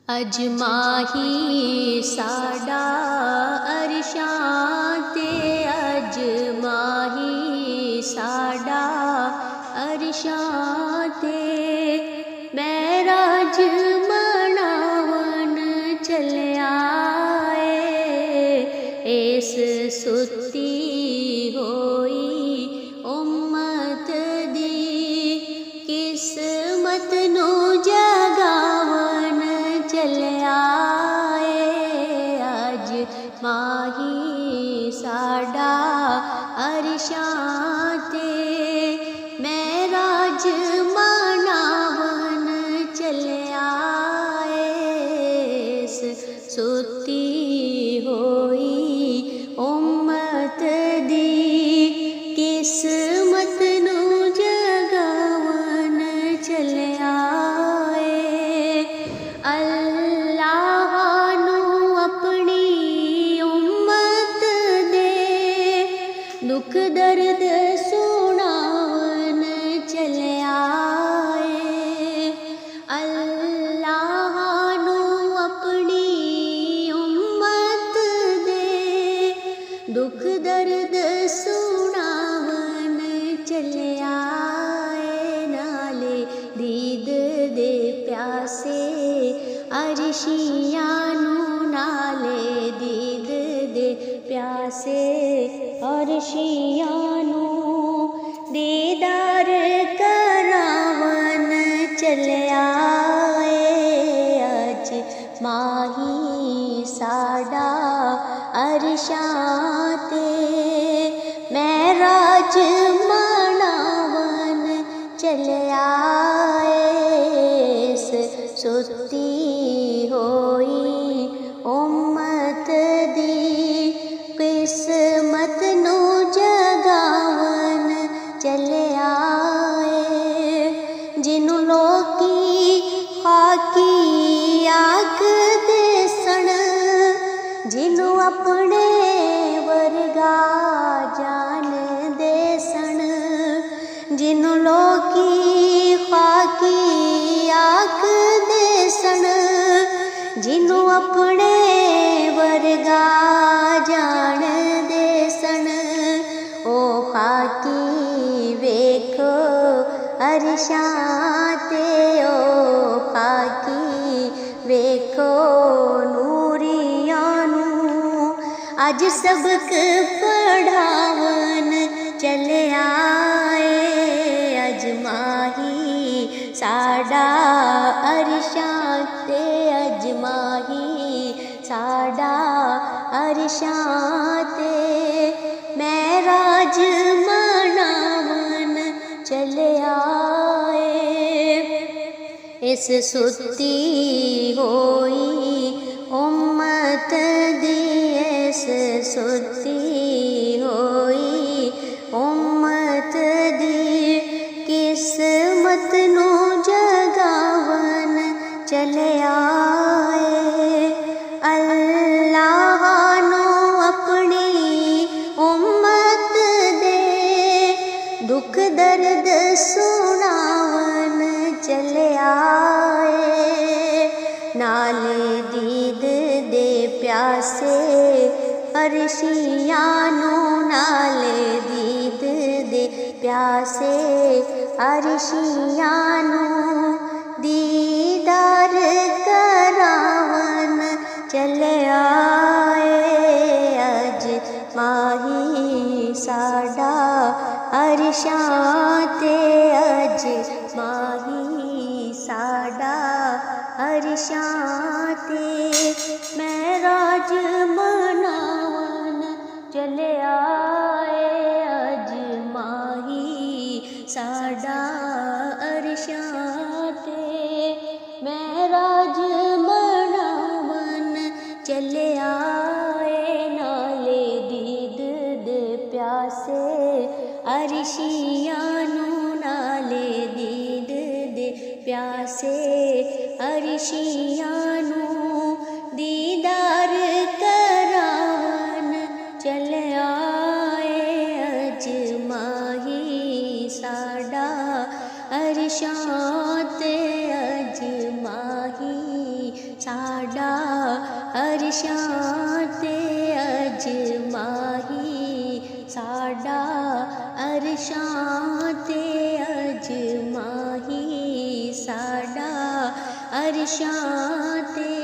अजमाही साडा अरशां ते अजमाही साडा अरशां ते महराज मनावन चलिया इस सुती होई उम्मत दी किस्मत नू जगावन चलिया अज माही साडा अरशां ते महराज मनावन चलिया इस सुती होई उम्मत दी किस्मत नू जगावन चलिया अल्लाह नू अपनी उम्मत दे दुख दर्द सुनावन चलिया अल्लाह नू अपनी उम्मत दे दुख दर्द सुनावन चलिया नाले दीद दे प्यासे अरशियां नू नाले दीद दे प्यासे अरशियां नू दीदार करावन चलिया अज माही साडा अरशां ते महराज मनावन चलिया इस सुती होई उम्मत दी किस्मत नू जगावन चलिया जिन्नू लोकी खाकी आखदे सन जिन्नू अपने वर्गा जान दे सन जिन्नू लोकी खाकी आखदे सन जिन्नू अपने वर्गा जान दे सन ओ खाकी वेखो अरशां ते ओ खाकी वेखो नूरियां नू अज सबक पढ़ावन चलिया अज माही साडा अरशां ते अज माही साडा अरशां ते महराज मनावन चलिया इस सुती होई उम्मत दी इस सुती होई उम्मत दी किस्मत नू जगावन चलिया अल्लाह नू अपनी उम्मत दे दुख दर्द सुनावन चलिया नाले दीद दे प्यासे अरशियां नू नाले दीद दे प्यासे अरशियां नू दीदार करावन चलिया अज माही साडा अरशां ते अज माही साडा अरशां ते महराज मनावन चलिया अज माही साडा अरशां ते महराज मनावन चलिया नाले दीद दे प्यासे अरशियां नू नाले दीद दे प्यासे अरशियां नू दीदार करावन चलिया अज माही साडा अरशां ते अज माही सा अरशां ते अजमाही साडा अरशां ते अजमाही साडा अरशां ते